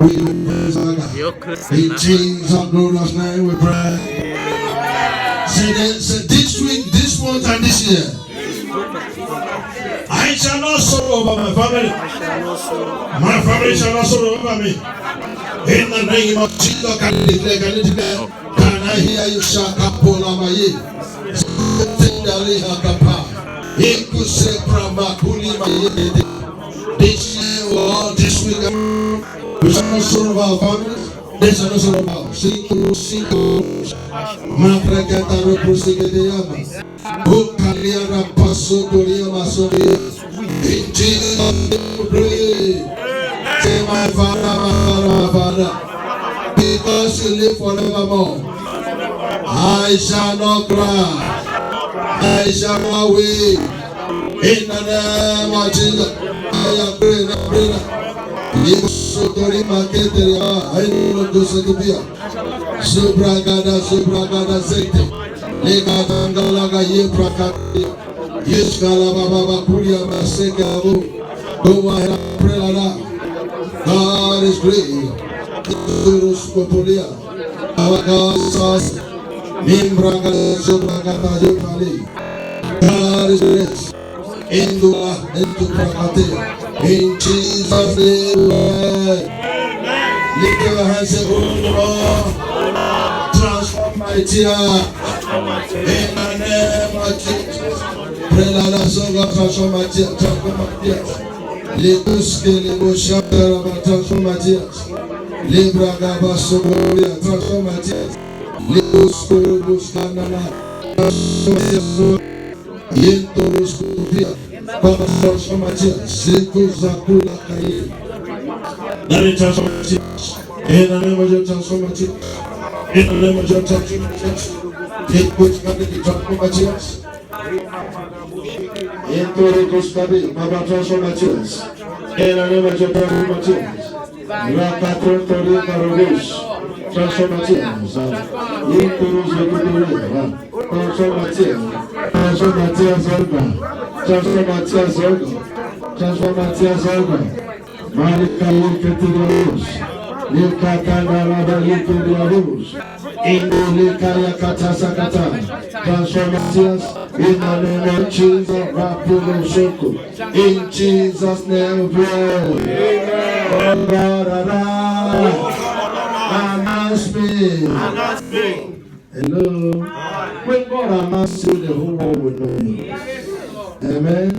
We praise our God. In Jesus' glorious name we pray. Say this week, this month, and this year, I shall not sorrow over my family. My family shall not sorrow over me. In the name of Jesus, can you declare? Can you declare? Can I hear you shout Kapola Maye? Tendali Hakapa. Ikuse Pramakuli Maye. This year or this week, we shall not sorrow over our families. They shall not sorrow about. Single. Maprakata Ropusigediama. Who Kaliana Paso Doria Masoria. In Jesus' name we pray. Say, my Father, because you live forevermore, I shall not cry, I shall not weep. In the name of Jesus, I am praying. Yesutori Maketeria, I know to Sakubia, Subragada Zete, Legatangalaga Yeprakati, Yeskalababa Kuria Maseka. Go ahead and pray like that. God is great. Our God is God is great. In Jesus' name. Lift your hands and say, oh Lord, transform my tear. In the name of Jesus. Pray like that, so God transform my tear. Transform my tears. Lebuske leboshatara transformatias. Libra gabasoria transformatias. Lebusko buskanana transformatias. Yentoroskovia transformatias. Sekuzakula kaye. That is transformatias. In the name of your transformatias. In the name of your transformatias. Take which can be transformatias. Entoroskovia Baba transformatias. In the name of your transformatias. Rakatontori Marovish, transformatians, transformatians, Marika Yeketiros, Nikatana Yeketiros, Indolika Katasakata, transformatians, in the name of Jesus, Rapuno Shoko, in Jesus' name, pray. Oh God, announce me. Hello. When God announces you, the whole world will know you. Amen.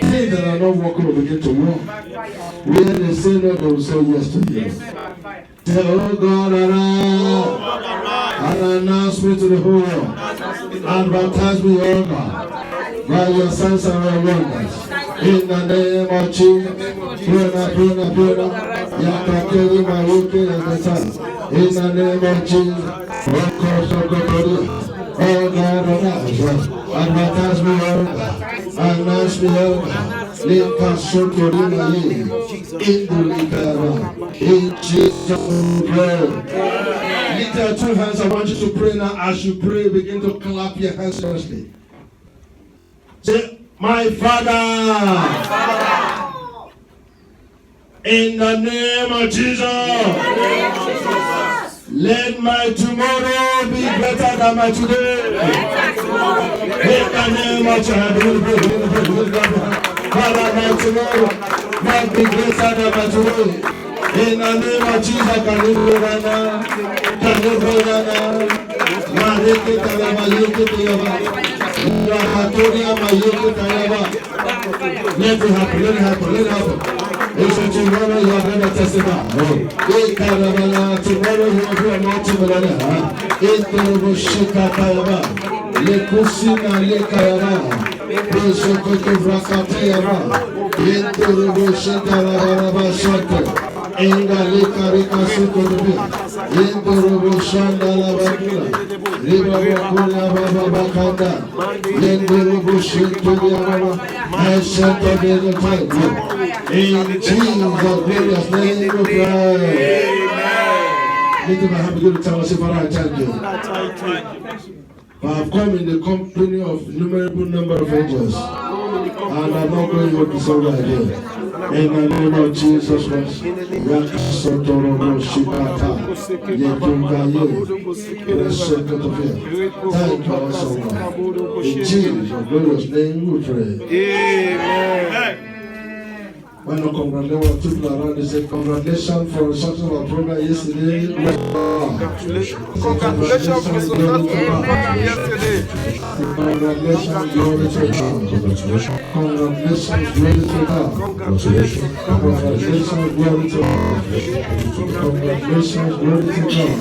Things that are not working will begin to work. When they say no, they will say yes to you. Say, oh God, announce me to the whole world. Advertise me, oh God, by your signs and your wonders. In the name of Jesus, Puna, Yakakeri Maruke and the Son. In the name of Jesus, oh God, advertise me, oh God, announce me, oh God, in Jesus' name. Lift your two hands. I want you to pray now. As you pray, begin to clap your hands honestly. Say, my Father, in the name of Jesus, let my tomorrow be better than my today. In the name of Jesus, Father, my tomorrow might be greater than my today. In the name of Jesus, can you pray right now? Can you pray right now? Let it happen. It's a tomorrow you are going to testify. Tomorrow you will be a multi-millionaire. Lekusina lekayaba. Prosokoto vrakatayaba. Yenturubu shintarabaraba shante. Enga lekarika sukorubi. Yenturubu shandalabakula. Ribabakula bababakanda. Yenturubu shinturiababa. Ashantadele. In Jesus' glorious name we pray. Lift up my hand, begin to tell us if I thank you. I have come in the company of innumerable number of angels, and I'm not going to be so right here. In the name of Jesus Christ. Yakasotorobo Shikata. Yetungaye. Resekotofia. Thank you, our soul. In Jesus' glorious name we pray. Amen. When I congratulate people around, they say congratulations for the success of our program yesterday. Congratulations for the success of our program yesterday. Congratulations, glory to God. Congratulations, glory to God. Congratulations, glory to God. Congratulations, glory to God.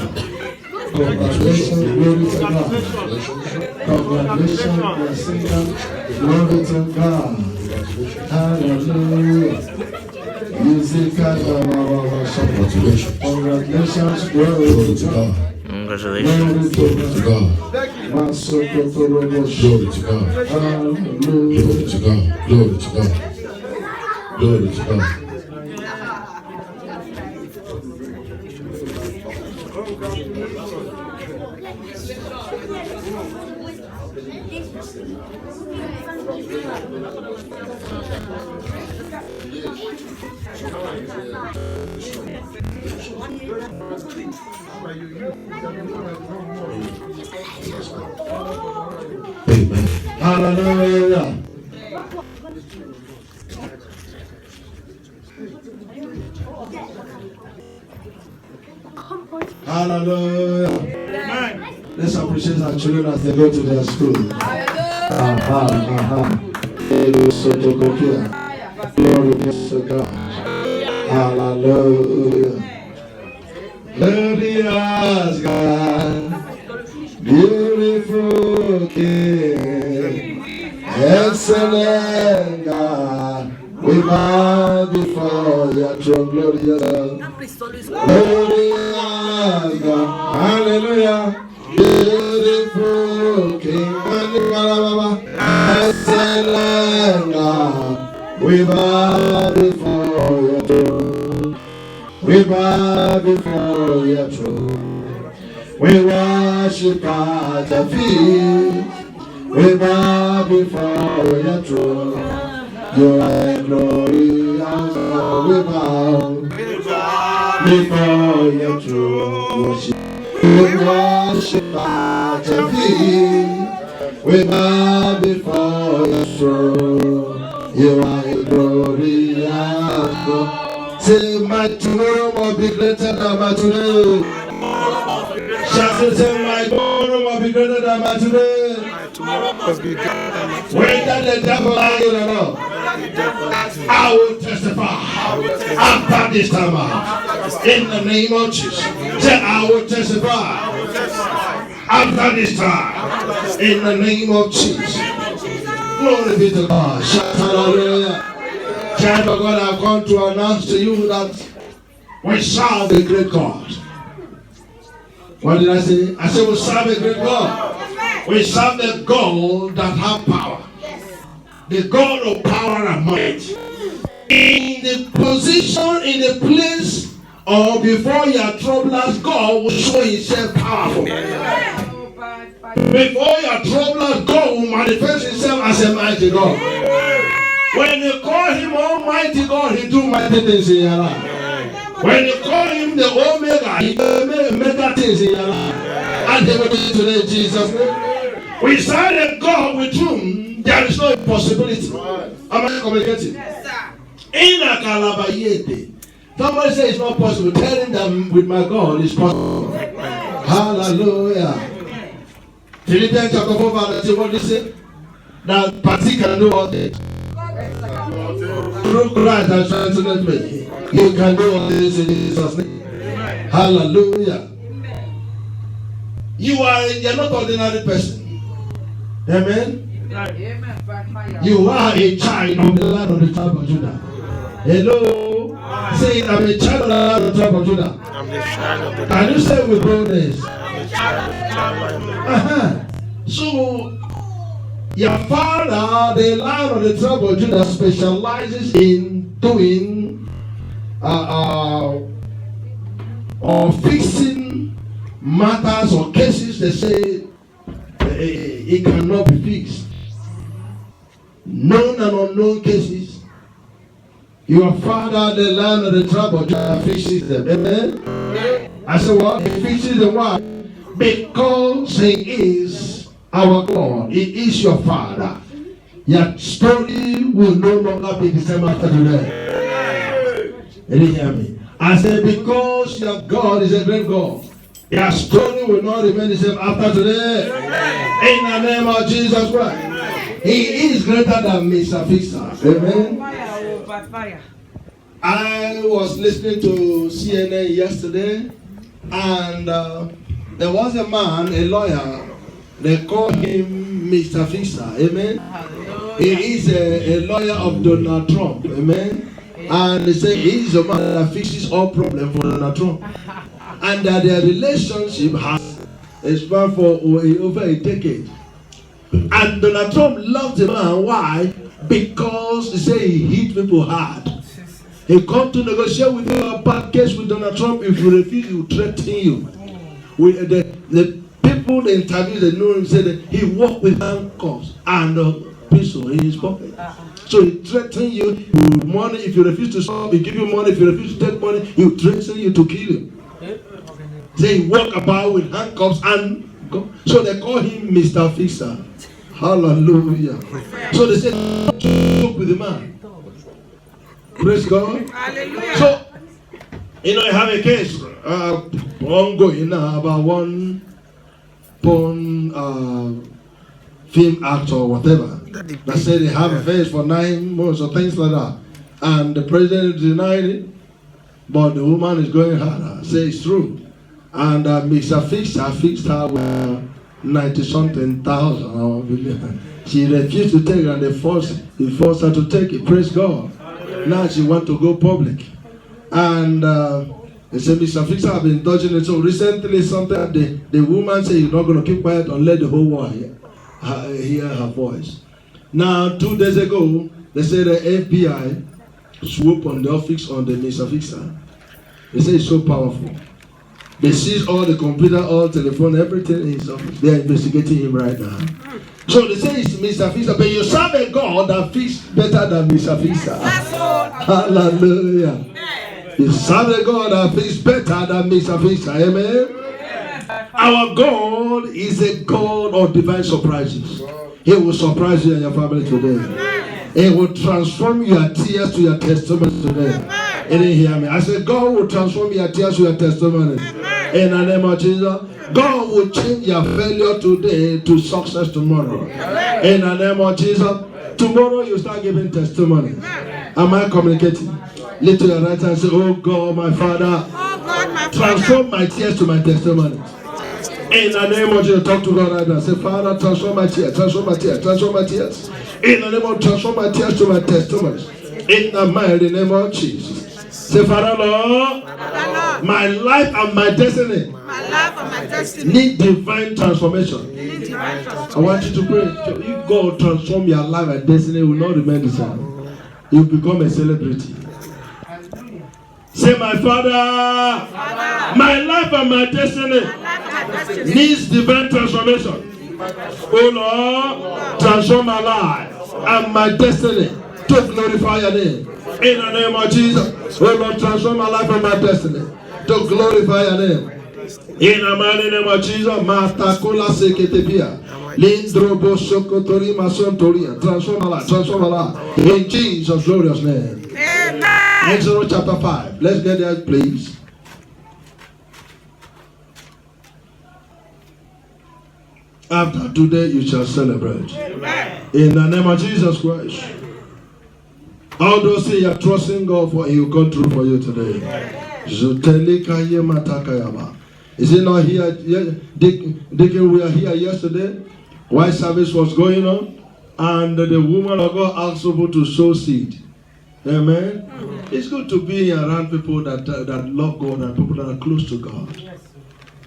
Congratulations, glory to God. Congratulations, glory to God. Hallelujah. Congratulations, glory to God. Congratulations, glory to God. Glory to God. Glory to God. Glory to God. Glory to God. Amen. Hallelujah. Hallelujah. Amen. Let's appreciate our children as they go to their school. Glory to God. Hallelujah. Glorious God, beautiful King, excellent God, we bow before your throne, glorious God. Glorious God, hallelujah. Beautiful King, excellent God, we bow before your throne. We bow before your throne. We worship at your feet. We bow before your throne. You are glorious. We bow before your throne. We worship at your feet. We bow before your throne. You are glorious. Say my tomorrow will be greater than my today. Shall say my tomorrow will be greater than my today. Whether the devil lies or not, I will testify after this time in the name of Jesus. Say I will testify after this time in the name of Jesus. Glory be to God. Hallelujah. Child of God, I've come to announce to you that we serve a great God. What did I say? I said we serve a great God. We serve the God that has power. The God of power and might. In the position, in the place, or before your troublers, God will show himself powerful. Before your troublers, God will manifest himself as a mighty God. When you call him Almighty God, he do mighty things in your life. When you call him the Omega, he will make mega things in your life. And they will be today, Jesus. We serve a God with whom there is no impossibility. Am I communicating? Yes, sir. In a Calabayete. Somebody say it's not possible. Tell him that with my God it's possible. Hallelujah. Philippians chapter 4 verse 2, what does it say? That party can do all this. Through Christ has strengthened me. You can do all this in Jesus' name. Hallelujah. You're not ordinary person. Amen. You are a child of the land of the tribe of Judah. Hello. Say I'm a child of the land of the tribe of Judah. Can you say with boldness? So your father, the Lion of the tribe of Judah, specializes in doing or fixing matters or cases they say it cannot be fixed. Known and unknown cases, Your father, the land of the tribe of Judah, fixes them. Amen. I said, what? He fixes them. Why? Because he is our God. He is your father. Your story will no longer be the same after today. Did you hear me? I said, because your God is a great God, your story will not remain the same after today. In the name of Jesus Christ. He is greater than Mr. Fixer. Amen. I was listening to CNN yesterday, and there was a man, a lawyer, they call him Mr. Fixer. Amen. He is a lawyer of Donald Trump. Amen. And they say he is a man that fixes all problems for Donald Trump. And that their relationship has expanded for over a decade. And Donald Trump loves the man. Why? Because they say he hit people hard. He come to negotiate with you a bad case with Donald Trump. If you refuse, he will threaten you. With the people they interview, they know him, say that he walked with handcuffs and a pistol in his pocket. So he threatens you with money. If you refuse to stop, he give you money. If you refuse to take money, he will threaten you to kill you. They walk about with handcuffs and go. So they call him Mr. Fixer. Hallelujah. So they say, joke with the man. Praise God. Hallelujah. So, you have a case ongoing now about one film actor or whatever that said they have a face for 9 months or things like that. And the president denied it, but the woman is going harder. Say it's true. And Mr. Fixer fixed her with 90-something thousand. She refused to take it, and he forced her to take it. Praise God. Now she wants to go public. And they said Mr. Fixer have been dodging it. So recently something, the woman said you're not going to keep quiet and let the whole world hear her voice. Now 2 days ago, they said the FBI swooped on the office on the Mr. Fixer. They say it's so powerful. They seize all the computer, all telephone, everything in his office. They are investigating him right now. So they say it's Mr. Fixer, but you serve a God that fixes better than Mr. Fixer. Hallelujah. You serve a God that fixes better than Mr. Fixer. Amen. Our God is a God of divine surprises. He will surprise you and your family today. He will transform your tears to your testimony today. You didn't hear me. I said, God will transform your tears to your testimony. In the name of Jesus. God will change your failure today to success tomorrow. In the name of Jesus. Tomorrow you start giving testimony. Am I communicating? Lift to your right hand and say, oh God, my Father, transform my tears to my testimony. In the name of Jesus, talk to God right now. Say, Father, transform my tears, transform my tears, transform my tears. In the name of transform my tears to my testimonies. In the mighty name of Jesus. Say, Father Lord, my life and my destiny need divine transformation. I want you to pray. If God transform your life and destiny, will not remain the same. You will become a celebrity. Say, my Father, my life and my destiny needs divine transformation. Oh Lord, transform my life and my destiny to glorify your name. In the name of Jesus, oh Lord, transform my life and my destiny to glorify your name. In the mighty name of Jesus, Matakula Seketepia, Lindrobo Sokotori Masontoria, transform my life, transform my life. In Jesus' glorious name. Amen. Exodus chapter 5. Let's get there, please. After today, you shall celebrate. Amen. In the name of Jesus Christ. All those things you are trusting God for, He will come through for you today. Is it not here? Deacon, we are here yesterday. While service was going on, and the woman of God asked people to sow seed. Amen. It's good to be around people that love God and people that are close to God.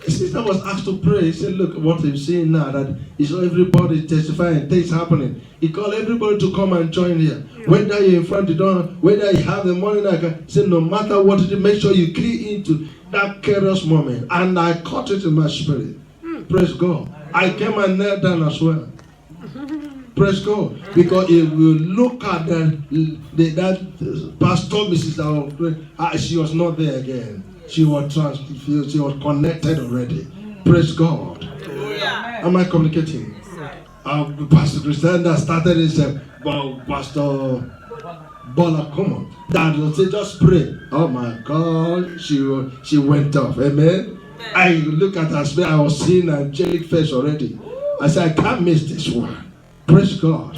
A sister was asked to pray. He said, look what I'm seeing now, that it's everybody testifying, things happening. He called everybody to come and join here. Whether you're in front, you don't, whether you have the money, like I said, no matter what it is, make sure you key into that chaos moment. And I caught it in my spirit. Praise God. I came and knelt down as well. Praise God. Because if you look at that Pastor Mrs. She was not there again. She was connected already. Praise God. Am I communicating? Pastor Christian that started this Pastor Bola, come on. That will say, just pray. Oh my God, she went off. Amen. I look at her spirit. I was seeing an angelic face already. I said, I can't miss this one. Praise God.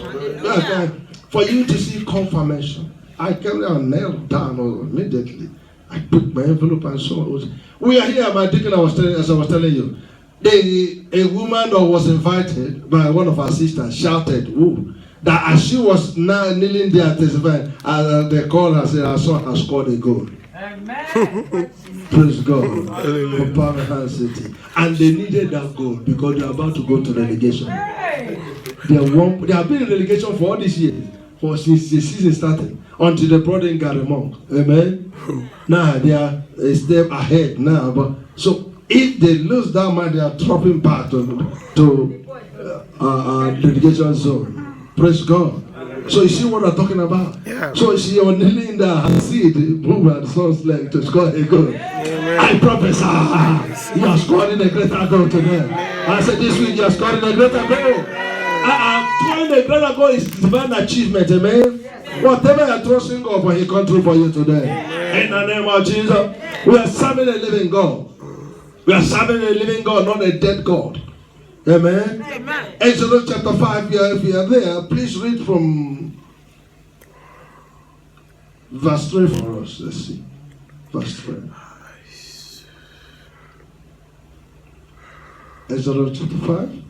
For you to see confirmation, I came there and knelt down immediately. I put my envelope and so on. We are here, my deacon, as I was telling you. A woman that was invited by one of our sisters shouted, "Ooh," that as she was now kneeling there testifying, they called her and said, "Our son has scored a goal." Amen. Praise God. For Power City. And they needed that goal because they are about to go to relegation. They have been in relegation for all these years, since the season started, until they brought in Gary Monk. Amen. Now they are a step ahead now. But so if they lose that match, they are dropping back to relegation zone. Praise God. So you see what I'm talking about? Yeah. So she was kneeling there and see the move and son's leg to score a goal. Amen. I prophesy, you are scoring a greater goal today. I said this week you are scoring a greater goal. Scoring a greater goal is divine achievement. Amen. Whatever you're trusting God for, He can do for you today. Amen. In the name of Jesus, we are serving a living God. We are serving a living God, not a dead God. Amen. Amen. Exodus chapter 5, if you are there, please read from verse 3 for us. Let's see. Verse 3. Exodus chapter 5.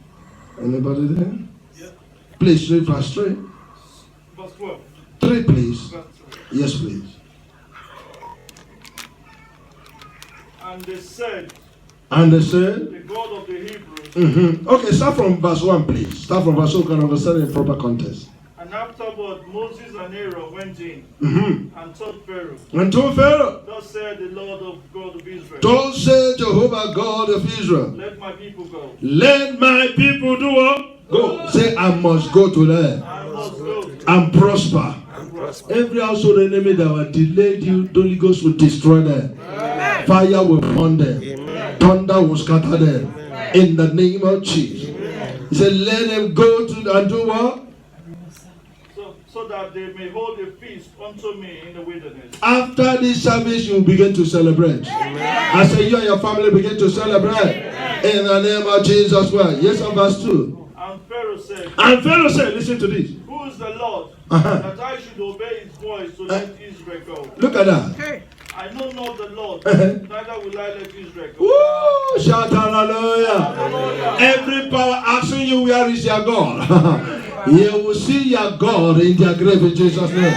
Anybody there? Yeah. Please read verse 3. Verse 12. 3, please. Yes, please. And they said, the God of the Hebrews. Mm-hmm. Okay, start from verse 1, please. Start from verse 1, so you can understand in proper context. And afterward, Moses and Aaron went in and told Pharaoh. Thus said the Lord of God of Israel. Thus said Jehovah God of Israel. Let my people go. Let my people do what? Go. Say, I must go to them. I must go. And prosper. Every household enemy that will delay you, the Holy Ghost will destroy them. Amen. Fire will burn them. Amen. Thunder will scatter them. Amen. In the name of Jesus. Amen. He said, let them go to and do what? So that they may hold a feast unto me in the wilderness. After this service, you will begin to celebrate. Amen. I say you and your family begin to celebrate. Amen. In the name of Jesus Christ. Yes, verse 2. And Pharaoh said, listen to this. Who is the Lord that I should obey his voice to let Israel go? Look at that. Okay. I know not the Lord, neither will I let Israel go. Woo! Shout hallelujah. Every power asking you, where is your God? You will see your God in their grave in Jesus' name.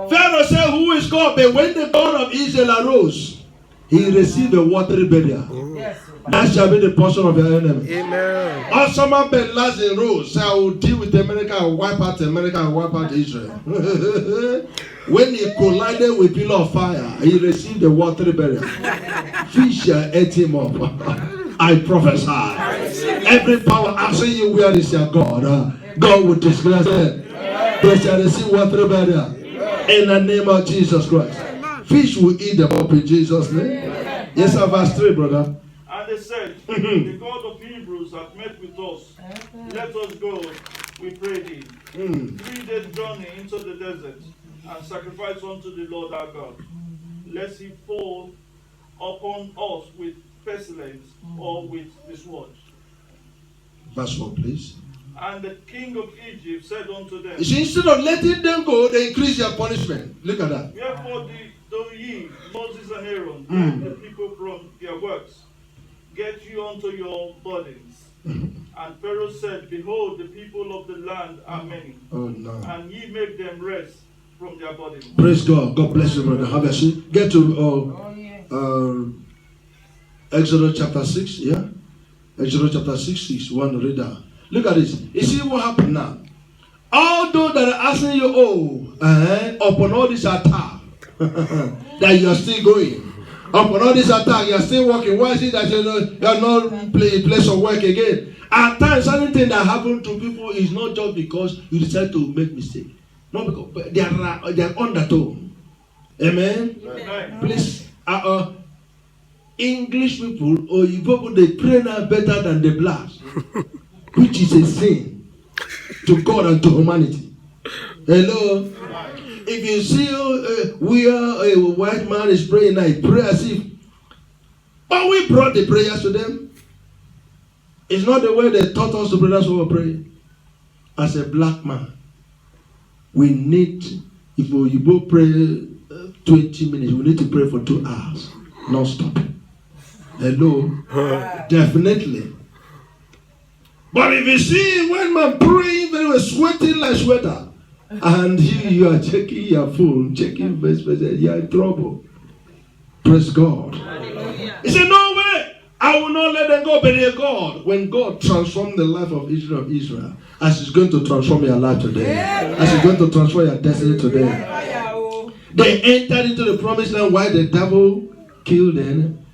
Pharaoh said, who is God? But when the God of Israel arose, he received a watery burial. Yes. That shall be the portion of your enemy. Amen. Osama bin Laden rose. So I will deal with America and wipe out America and wipe out Israel. When he collided with pillar of fire, he received a watery burial. Fish ate him up. I prophesy. Every power asking you, where is your God? God will disgrace them. They shall receive watery burial. In the name of Jesus Christ. Fish will eat them up in Jesus' name. Yes, verse 3, brother. And they said, the God of Hebrews hath met with us. Let us go, we pray thee. 3 days journey into the desert, and sacrifice unto the Lord our God, lest he fall upon us with pestilence or with the sword. Verse 4, please. And the king of Egypt said unto them, instead of letting them go, they increase their punishment. Look at that. Wherefore do ye, Moses and Aaron, take the people from their works, get you unto your burdens. And Pharaoh said, behold, the people of the land are many. Oh, no. And ye make them rest from their burdens. Praise God. God bless you, brother. Have a seat. Get to Exodus chapter 6. Yeah? Exodus chapter 6. Want to read that? Look at this. You see what happened now? All those that are asking you, upon all this attack, that you are still going. Upon all this attack, you are still working. Why is it that you are not place of work again? At times, anything that happens to people is not just because you decide to make mistake. Not because they are undertone. Amen? Amen. Please, English people or you people, they pray now better than the blacks, which is a sin to God and to humanity. Hello? If you see where a white man is praying, I pray as if, but we brought the prayers to them. It's not the way they taught us to pray, that's what we're praying. As a black man, we need, if we both pray 20 minutes, we need to pray for 2 hours, non stop. Hello? Definitely. But if you see one man praying, very well, sweating like sweater, and you are checking your phone, checking messages, you are in trouble. Praise God. He said, no way, I will not let them go, but they God. When God transformed the life of Israel, as He's going to transform your life today, as He's going to transform your destiny today. They entered into the promised land while the devil killed them.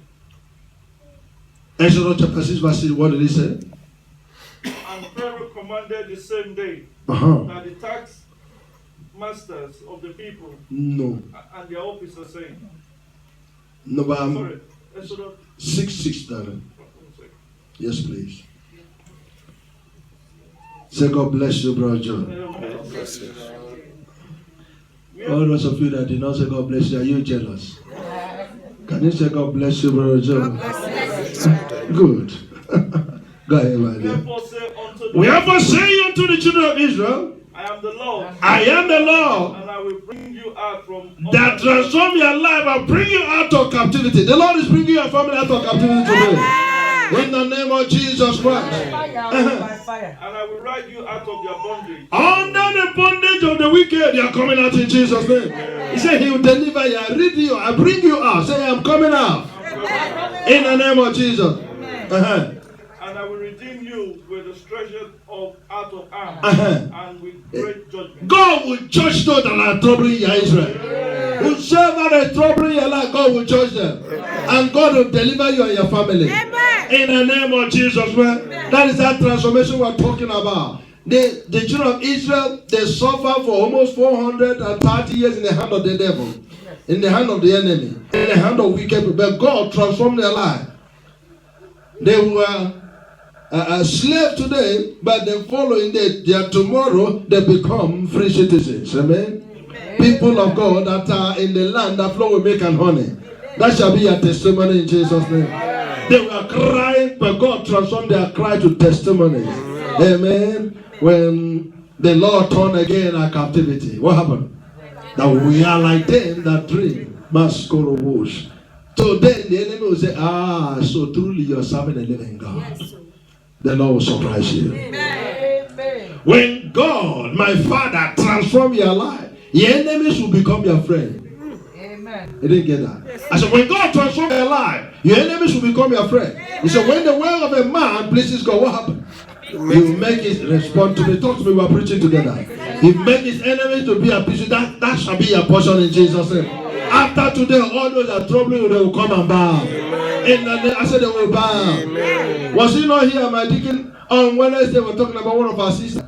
Exodus chapter 6 verse 6, what did he say? And Pharaoh commanded the same day that the tax masters of the people and their officers saying, no, but sorry, Exodus 6 darling. Yes, please. Say God bless you, brother John. God bless you. All those of you that did not say God bless you, are you jealous? Can you say God bless you, brother John? Good. Go ahead, my dear. Wherefore say unto the children of Israel, I am the Lord. I am the Lord. And I will bring you out from that transform your life and bring you out of captivity. The Lord is bringing your family out of captivity today. In the name of Jesus Christ. And I will write you out of your bondage. Under the bondage of the wicked, you are coming out in Jesus' name. He said He will deliver you. I read you. I bring you out. Say, I'm coming out. In the name of Jesus. And I will redeem you with the treasure of out of arms and with great judgment. God will judge those that are troubling your Israel. Whosoever is troubling your life, God will judge them. And God will deliver you and your family. In the name of Jesus, man. That is that transformation we're talking about. The children of Israel, they suffered for almost 430 years in the hand of the devil, in the hand of the enemy, in the hand of wicked people. But God transformed their life. They were slave today, but the following day, their tomorrow, they become free citizens. Amen? People of God that are in the land that flow with milk and honey. That shall be a testimony in Jesus' name. They were crying, but God transformed their cry to testimonies. Amen? When the Lord turned again our captivity, what happened? That we are like them that dream. Mascoro bush. So then the enemy will say, so truly you're serving a living God. The Lord will surprise you. Amen. When God, my Father, transform your life, your enemies will become your friend. Amen. You didn't get that? I said, when God transforms your life, your enemies will become your friend. He said, when the will of a man pleases God, what happened? He will make his respond to me. Talk to me, we're preaching together. He will make his enemies to be a piece. That shall be your portion in Jesus' name. After today, all those that are troubling you, they will come and bow. I said they will bow. Amen. Was he not here, my deacon? On Wednesday, we were talking about one of our sisters.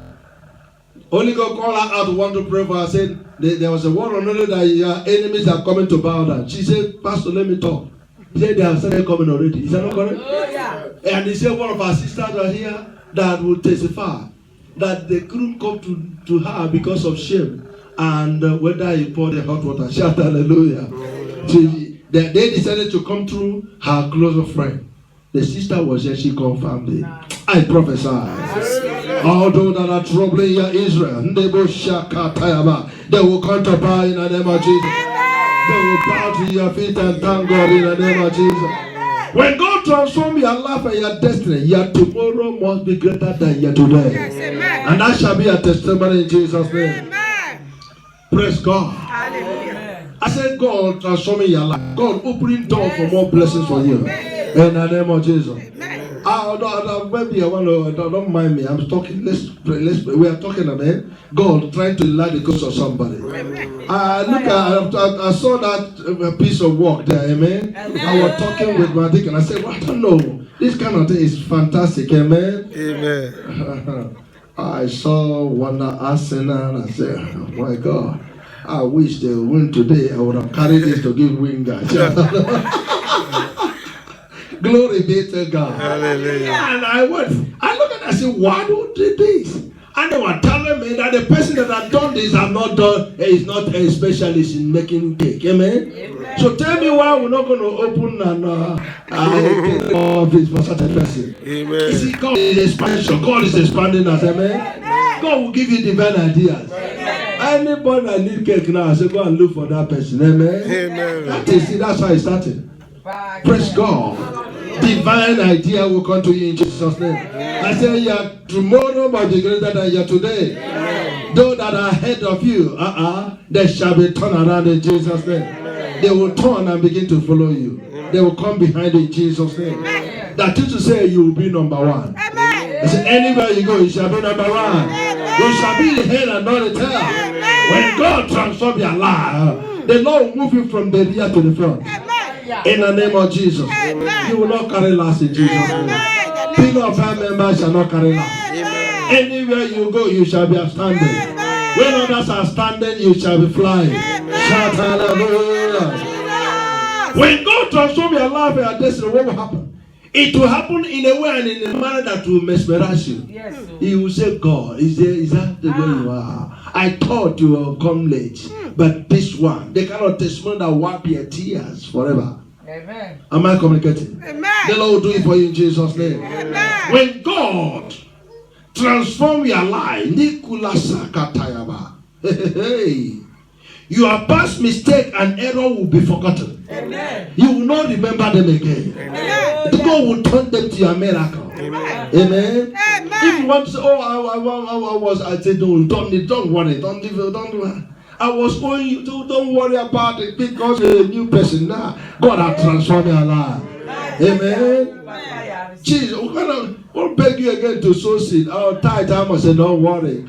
Holy God called her out, want to pray for her. Said there was a word on her that your enemies are coming to bow down. She said, Pastor, let me talk. He said, they have started coming already. Is that not correct? Oh, yeah. And he said, one of our sisters are here that will testify that they couldn't come to her because of shame. And whether he poured the hot water, shout hallelujah. They decided to come through her closer friend. The sister was there, she confirmed it. I prophesy. All those that are troubling your Israel, they will come to bow in the name of Jesus. They will bow to your feet and thank God in the name of Jesus. When God transforms your life and your destiny, your tomorrow must be greater than your today. And that shall be a testimony in Jesus' name. Praise God. Hallelujah. I said, God transforming your life. God opening doors for more blessings for you. In the name of Jesus. Maybe I want to. Don't mind me. I'm talking. Let's pray. Let's pray. We are talking about God trying to light the ghost of somebody. I saw that piece of work there. Amen. I was talking with my deacon. I said, well, I don't know. This kind of thing is fantastic. Amen. Amen. I saw one Arsenal. I said, oh my God. I wish they would win today. I would have carried this to give Wingard. Glory be to God. Hallelujah. And I looked at it and said, why do they do this? And they were telling me that the person that had done this is not a specialist in making cake. Amen? Amen. So tell me why we're not going to open an office for such a person. Amen. You see, God is expansion. God is expanding us. Amen? God will give you divine ideas. Anybody that need cake now, I say go and look for that person. Amen? Amen. That's how it started. Praise God. Divine idea will come to you in Jesus' name. I say your tomorrow might be greater than your today. Those that are ahead of you, they shall be turned around in Jesus' name. They will turn and begin to follow you. They will come behind you in Jesus' name. That is to say you will be number one. I say anywhere you go, you shall be number one. You shall be the head and not the tail. When God transforms your life, the Lord will move you from the rear to the front. In the name of Jesus. Amen. You will not carry last in Jesus' name. People of our members shall not carry last. Amen. Anywhere you go, you shall be standing. Amen. When others are standing, you shall be flying. Shout hallelujah. When God transforms your life and your destiny, what will happen? It will happen in a way and in a manner that will mesmerize you. Yes. He will say, God, is that the way you are? I thought you will come late. But this one, the kind of testimony that will wipe your tears forever. Amen. Am I communicating? Amen. The Lord will do it for you in Jesus' name. Amen. When God transforms your life, your past mistake and error will be forgotten. Amen. You will not remember them again. Amen. God will turn them to your miracle. Amen. Amen. Amen. If you want to say, I said, don't worry, don't do it. I was going you to don't worry about it because you're a new person now. God has transformed your life. Amen. Jesus, won't beg you again to sow seed. I'll tie time and say, don't worry.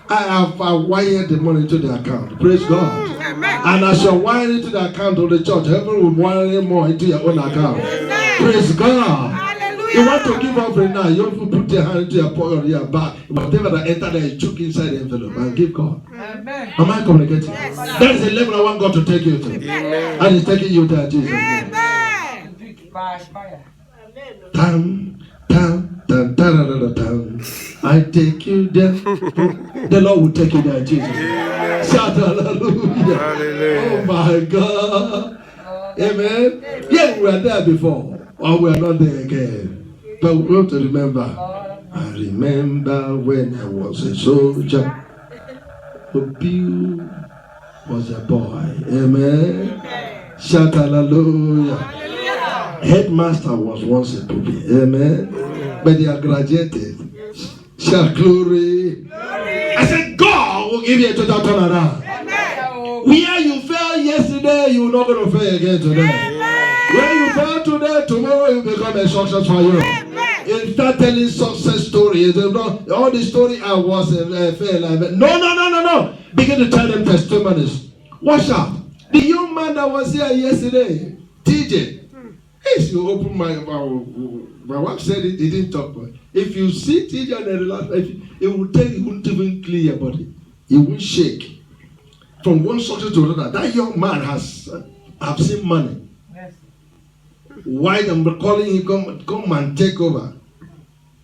I have wired the money to the account. Praise God. And as you're wiring into the account of the church, heaven will wire more into your own account. Praise God. You want to give offering now, you have to put your hand into your pocket or your bag. Whatever that enter there, you choke inside the envelope and give God. Amen. Am I communicating? Yes. That is the level I want God to take you to. Amen. And He's taking you there, Jesus. Amen. I take you there. The Lord will take you there, Jesus. Amen. Shout hallelujah. Hallelujah. Oh my God. Amen. Yeah, we were there before. Or we are not there again. But we have to remember. I remember when I was a soldier. Obiu was a boy. Amen. Shout hallelujah. Headmaster was once a puppy. Amen. But they are graduated. Shout glory. I said God will give you a total turnaround. Where you fell yesterday, you're not going to fail again today. Where you fail today, tomorrow you become a success for you. You start telling success stories. All the story I was failed. No. Begin to tell them testimonies. Watch out. The young man that was here yesterday, TJ. If you open my wife said it, he didn't talk. But if you see TJ and relax, it will tell you, he won't even clear your body. He won't shake. From one success to another. That young man I've seen money. Why I'm calling him come and take over.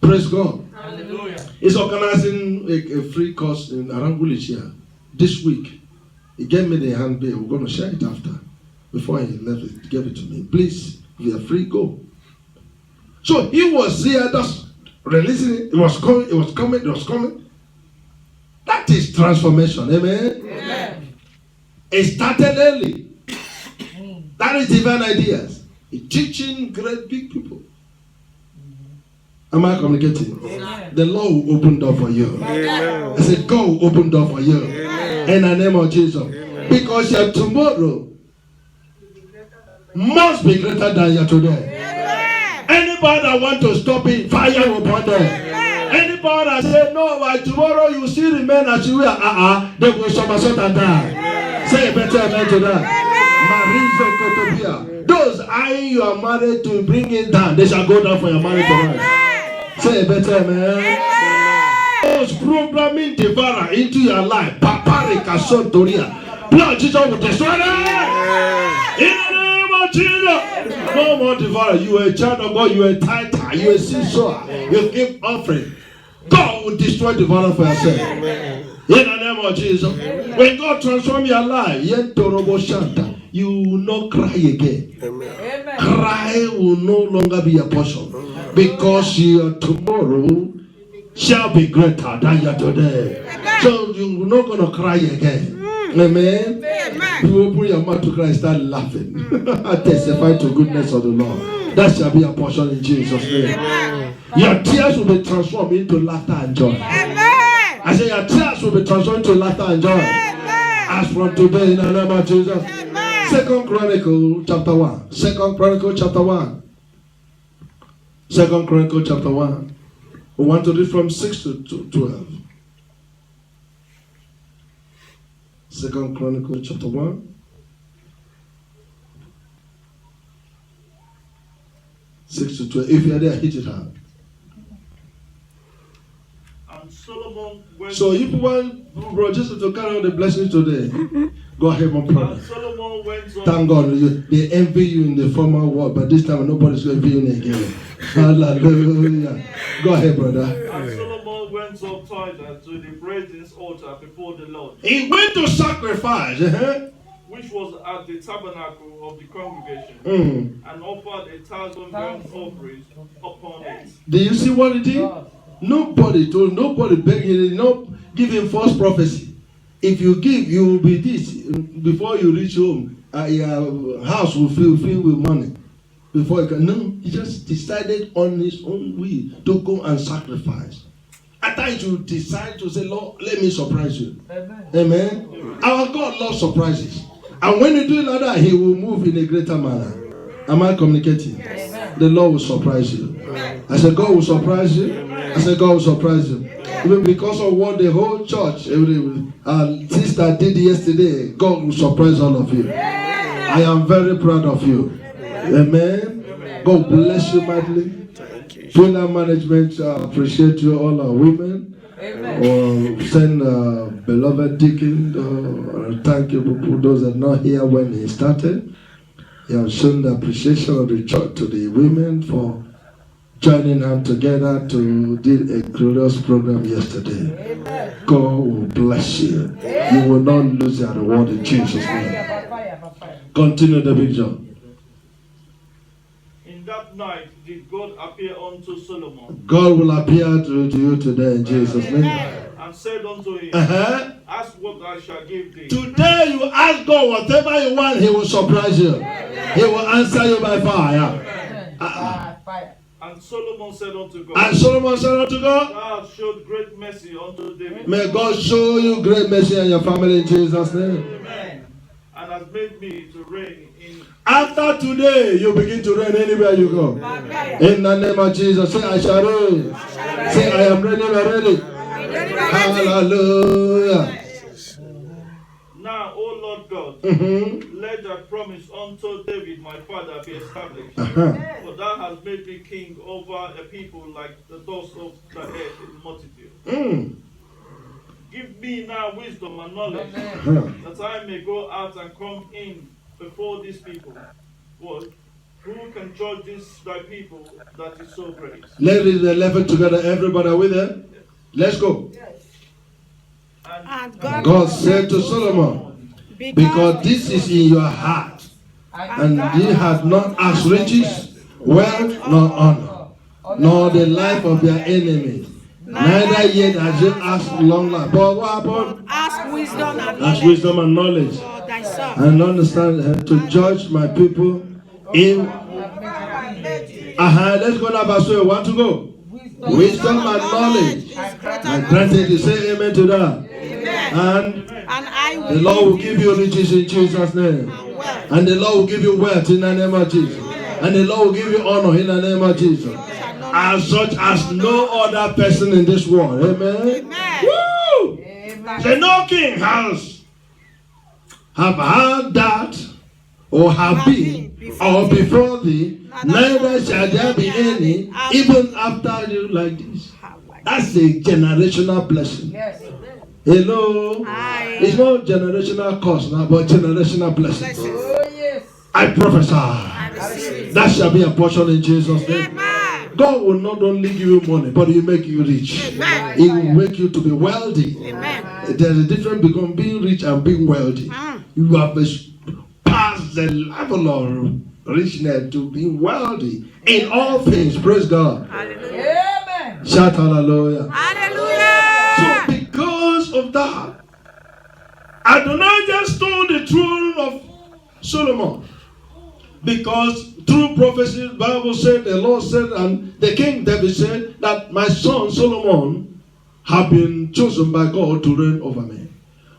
Praise God. Hallelujah. He's organizing a free course in Arangulish here this week. He gave me the handbill. We're going to share it after. Before he left it, he gave it to me. Please, if you're free, go. So he was here just releasing it. It was coming. That is transformation. Amen. Amen. It started early. That is divine ideas. Teaching great big people. Am I communicating? Amen. The Lord will open door for you. Amen. I said, God will open door for you. Amen. In the name of Jesus. Amen. Because your tomorrow must be greater than your today. Amen. Any power that want to stop it, fire upon them. Any power that say no, by tomorrow you still remain as you are, they will somersault and die. Say a better amen to that. Marizo Kotopia. Those eyeing you are married to bring it down, they shall go down for your marriage tonight. Say a better amen. Those programming devourer into your life, Paparika Sontoria. Blood Jesus will destroy them. In the name of Jesus. No more devourer. You are a child of God, you are a tither, you are a seesaw, you give offering. God will destroy the devourer for yourself. In the name of Jesus. When God transforms your life, you will not cry again. Amen. Cry will no longer be a portion. Because your tomorrow shall be greater than your today. So you're not going to cry again. Amen. You open your mouth to cry and start laughing. Testify to goodness of the Lord. That shall be a portion in Jesus' name. Your tears will be transformed into laughter and joy. I say your tears will be transformed into laughter and joy. As from today in the name of Jesus. 2 Chronicles chapter 1. 2 Chronicles chapter 1. 2 Chronicles chapter 1. We want to read from 6 to 12. 2 Chronicles chapter 1. 6 to 12. If you are there, hit it hard. And Solomon went. So if you want Bro Jesus to carry on the blessings today, go ahead and pray. And Solomon went on. Thank God, they envy you in the former world, but this time nobody's going to envy you again. Hallelujah. Go ahead, brother. And Solomon went up thither to the brazen altar before the Lord. He went to sacrifice, which was at the tabernacle of the congregation, and offered 1,000 burnt offerings upon it. Do you see what he did? Nobody told, nobody begged him, not give him false prophecy. If you give, you will be this. Before you reach home, your house will fill with money. Before you can, no, he just decided on his own will to go and sacrifice. At times you decide to say, Lord, let me surprise you. Amen. Amen. Our God loves surprises. And when you do it like that, he will move in a greater manner. Am I communicating? Yes. The Lord will surprise you. Amen. I said, God will surprise you. Amen. I said, God will surprise you. Even because of what the whole church, sister did yesterday, God will surprise all of you. Yeah. I am very proud of you. Amen. Amen. God bless you mightily. Fuller management appreciate you, all our women. Amen. Send beloved Deacon. Thank you for those that are not here when he started. He has shown the appreciation of the church to the women for joining hands together to do a glorious program yesterday. Amen. God will bless you. Amen. You will not lose your reward in Jesus' name. Continue the big job. In that night did God appear unto Solomon. God will appear to you today in Jesus' name. And said unto him, ask what I shall give thee. Today you ask God whatever you want, he will surprise you. He will answer you by fire. And Solomon said unto God, Thou hast showed great mercy unto David. May God show you great mercy and your family in Jesus' name. Amen. And has made me to reign in. After today, you begin to reign anywhere you go. In the name of Jesus, say, I shall reign. Say, I am ready already. Hallelujah. Now, O Lord God, let thy promise unto David my father be established. For thou hast made me king over a people like the dust of the earth in multitude. Give me now wisdom and knowledge, that I may go out and come in before these people. Well, who can judge this thy people that is so great? Let's read the 11 together. Everybody are with them? Yes. Let's go. Yes. And God said to Solomon, because this is in your heart, and ye have not asked riches, wealth, nor honor, nor the life of your enemies. Neither yet has you asked long life. But what happened? Ask wisdom and knowledge. Ask wisdom and knowledge. And understand to judge my people in. Let's go now, Pastor. Want to go? Wisdom and knowledge. And granted, you say amen to that. And the Lord will give you riches in Jesus' name. And the Lord will give you wealth in the name of Jesus. And the Lord will give you honor in the name of Jesus. As such as no other person in this world. Amen. Woo! Say no king have had that or have been or before thee, neither shall there be any even after you like this. That's a generational blessing. Hello. It's not generational curse now, but generational blessing. I prophesy that shall be a portion in Jesus' name. God will not only give you money, but He will make you rich. He will make you to be wealthy. There's a difference between being rich and being wealthy. You have passed the level of richness to being wealthy in all things. Praise God. Hallelujah. Shout hallelujah. Hallelujah. So because of that, Adonai just stole the throne of Solomon. Because through prophecy, the Bible said, the Lord said, and the King David said that my son Solomon have been chosen by God to reign over me.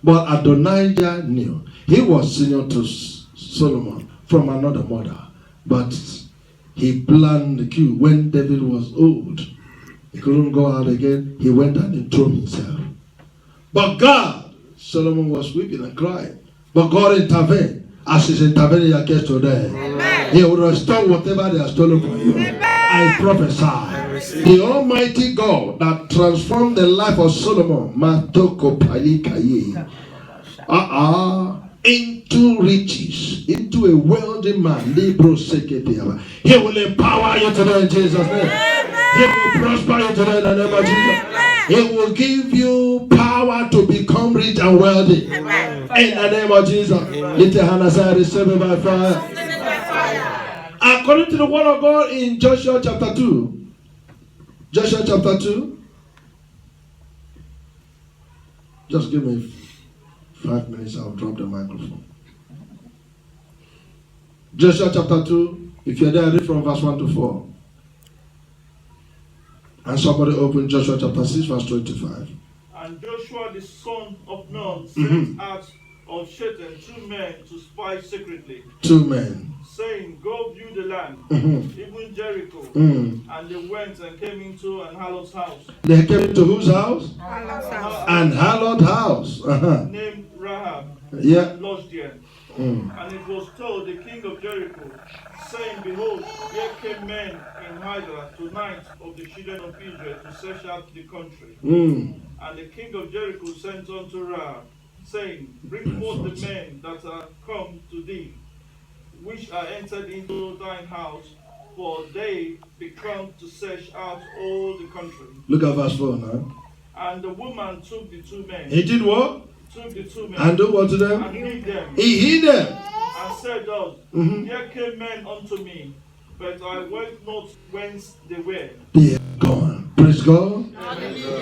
But Adonijah knew he was senior to Solomon from another mother. But he planned the queue when David was old. He couldn't go out again. He went and enthroned himself. But God, Solomon was weeping and crying. But God intervened. As He's intervening against today, He will restore whatever they have stolen from you. I prophesy, the Almighty God that transformed the life of Solomon, into riches, into a wealthy man, He will empower you today in Jesus' name. He will prosper you today in the name of Jesus. He will give you power to become rich and wealthy. In the name of Jesus. Lift your hand aside, receive it by fire. According to the word of God in Joshua chapter 2. Joshua chapter 2. Just give me 5 minutes, I'll drop the microphone. Joshua chapter 2. If you're there, read from verse 1 to 4. And somebody open Joshua chapter 6, verse 25. And Joshua the son of Nun sent out of Shittim 2 men to spy secretly. 2 men. Saying, go view the land, even Jericho. And they went and came into Hanlot's house. They came into whose house? Hanlot's house. Named Rahab. Yeah. And lodged there. And it was told the king of Jericho, saying, behold, here came men in Hydra tonight of the children of Israel to search out the country. And the king of Jericho sent unto Rahab, saying, bring forth the men that are come to thee, which are entered into thine house, for they be come to search out all the country. Look at verse 4 now. And the woman took the 2 men. He did what? Took the 2 men. And do what to them? And hid them. He hid them. And said thus, here came men unto me, but I went not whence they were. They are gone. Praise God.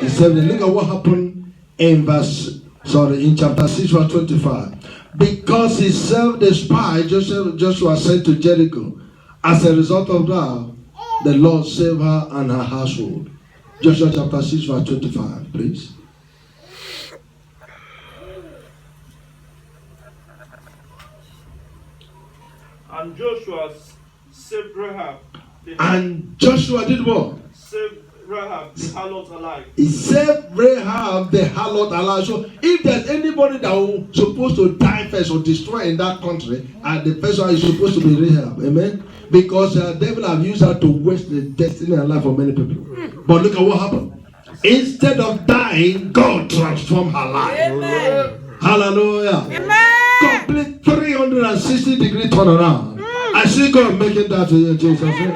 He said, look at what happened in chapter 6, verse 25. Because he served the spy, Joshua sent to Jericho. As a result of that, the Lord saved her and her household. Joshua chapter 6, verse 25, please. And Joshua saved Rahab. And Joshua did what? Saved Rahab the harlot alive. He saved Rahab the harlot alive. So if there's anybody that was supposed to die first or destroy in that country, and the person is supposed to be Rahab, amen? Because the devil have used her to waste the destiny and life of many people. But look at what happened. Instead of dying, God transformed her life. Amen. Hallelujah. Amen. Complete 360-degree turnaround. I see God making that to you in Jesus' name.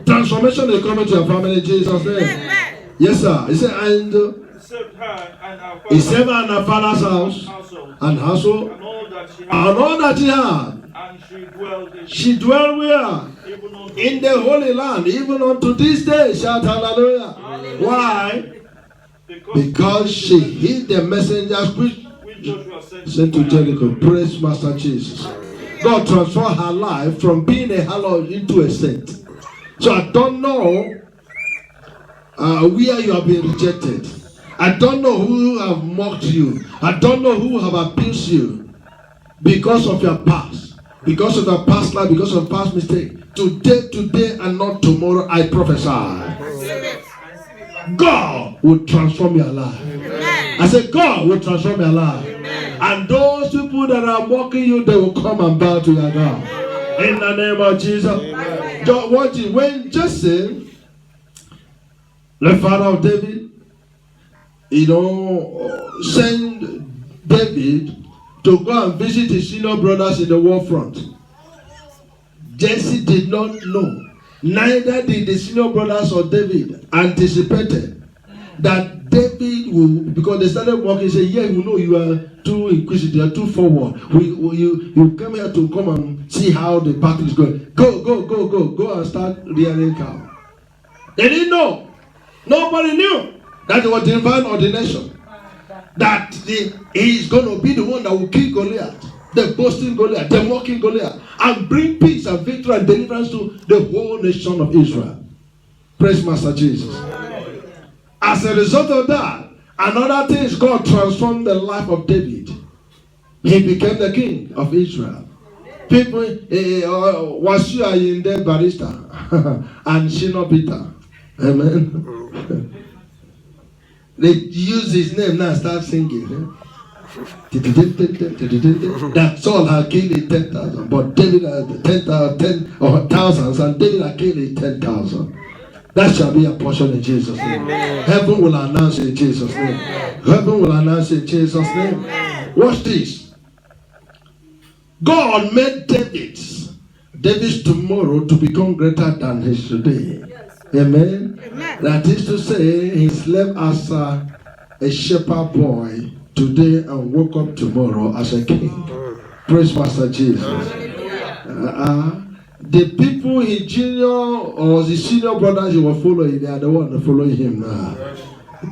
Transformation is coming to your family in Jesus' name. Amen. Yes, sir. He said, and he saved her and her father's house and household and all that she had. And she dwelled where? In the Holy Land, even unto this day. Shout hallelujah. Hallelujah. Why? Because she hid the messengers which sent to Jericho. Praise Master Jesus. God transformed her life from being a harlot into a saint. So I don't know where you have been rejected. I don't know who have mocked you. I don't know who have abused you because of your past. Because of your past life, because of past mistake. today, and not tomorrow, I prophesy. God will transform your life. I said, God will transform your life. And those people that are mocking you, they will come and bow to your God. In the name of Jesus. Watch it. When Jesse, the father of David, sent David to go and visit his senior brothers in the war front, Jesse did not know. Neither did the senior brothers of David anticipated that David will, because they started walking, say, yeah, we know you are too inquisitive, too forward. You came here to come and see how the battle is going. Go and start rearing cow. They didn't know. Nobody knew that it was divine ordination. That he is going to be the one that will kill Goliath, the boasting Goliath, the mocking Goliath, and bring peace and victory and deliverance to the whole nation of Israel. Praise Master Jesus. As a result of that, another thing is God transformed the life of David. He became the king of Israel. People, was you in there, Barista, and Shino Peter. Amen. They use his name now and start singing. That Saul had killed 10,000, but David had 10,000, and David had killed 10,000. That shall be a portion in Jesus' name. Amen. Heaven will announce it in Jesus' name. Heaven will announce it in Jesus' name. Watch this. God made David's tomorrow to become greater than his today. Amen. That is to say, he slept as a shepherd boy today and woke up tomorrow as a king. Praise Master Jesus. The people his junior or the senior brothers you were following, they are the one that following him now.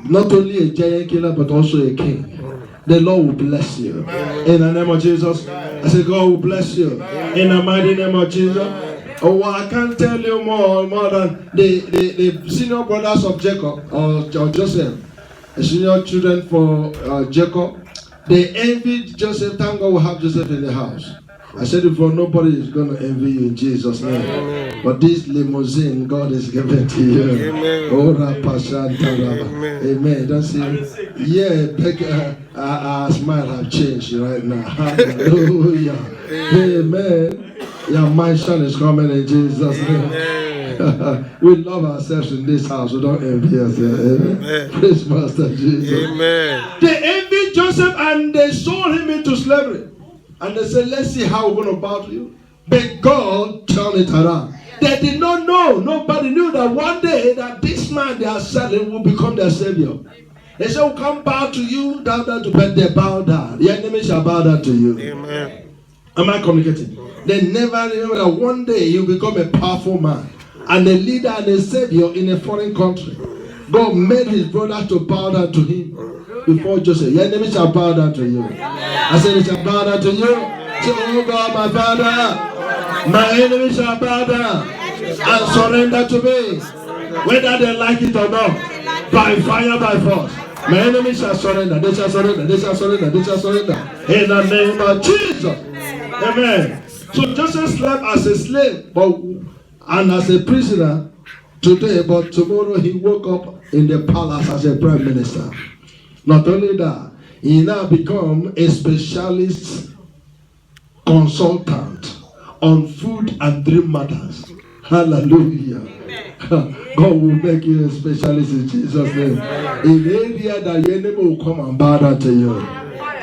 Not only a giant killer, but also a king. The Lord will bless you. In the name of Jesus. I say, God will bless you. In the mighty name of Jesus. Oh, I can't tell you more than the senior brothers of Jacob or Joseph, the senior children for Jacob. They envied Joseph. Thank God we have Joseph in the house. I said it before, nobody is going to envy you in Jesus' name. Amen. But this limousine God is giving to you. Amen. Amen. Don't see. Yeah, our smile have changed right now. Hallelujah. Amen. Your mansion is coming in Jesus' name. We love ourselves in this house. We don't envy us. Amen. Praise Master Jesus. Amen. They envied Joseph and they sold him into slavery. And they said, let's see how we're going to bow to you. But God turned it around. They did not know. Nobody knew that one day that this man they are selling will become their savior. They said, we'll come bow to you, down to, but they bow down. The enemy shall bow down to you. Amen. Am I communicating? They never remember that one day you become a powerful man and a leader and a savior in a foreign country. God made his brothers to bow down to him. Before Joseph, your enemy shall bow down to you. I said, it shall bow down to you. Say, oh God, my Father, my enemy shall bow down and surrender to me, whether they like it or not, by fire, by force. My enemy shall surrender. They shall surrender. They shall surrender. They shall surrender. In the name of Jesus. Amen. So Joseph slept as a slave, and as a prisoner today, but tomorrow he woke up in the palace as a prime minister. Not only that, he now become a specialist consultant on food and drink matters. Hallelujah. God will make you a specialist in Jesus' name. In the area that your enemy will come and bow down to you.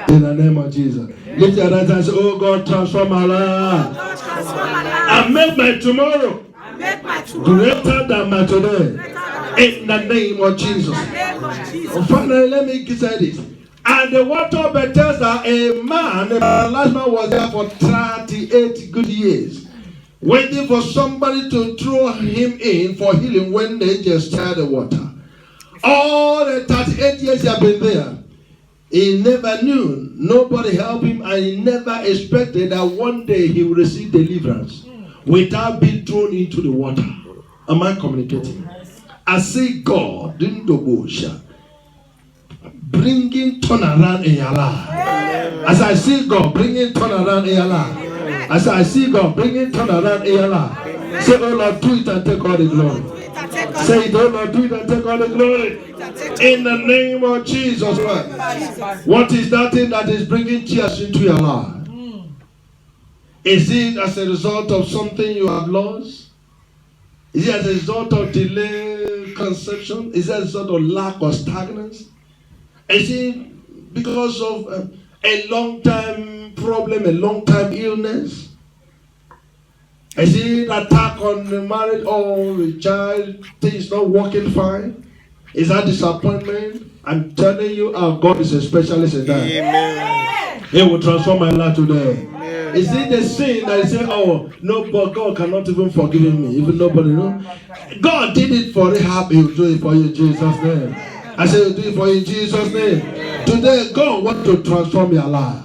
In the name of Jesus. Lift your right hand and say, oh God, transform my life. And make my tomorrow greater than my today. In the name of Jesus. Finally, let me say this. And the water of Bethesda, a paralyzed man was there for 38 good years, waiting for somebody to throw him in for healing when they just stirred the water. All the 38 years he had been there, he never knew, nobody helped him, and he never expected that one day he would receive deliverance without being thrown into the water. Am I communicating? I say God, bringing turnaround in your life. As I see God bringing turnaround in your life. As I see God bringing turnaround in your life. Say, oh Lord, do it and take all the glory. Say it, oh Lord, do it and take all the glory. In the name of Jesus Christ. What is that thing that is bringing tears into your life? Is it as a result of something you have lost? Is it as a result of delayed conception? Is it as a result of lack or stagnance? Is it because of a long-time problem, a long-time illness? Is it an attack on the marriage or the child? Things not working fine? Is that disappointment? I'm telling you, our God is a specialist in that. Amen. He will transform my life today. Amen. Is it the sin that you say, oh, no, but God cannot even forgive me, even nobody knows? God did it for Rahab, He will do it for you in Jesus' name. I say, He will do it for you in Jesus' name. Today, God wants to transform your life.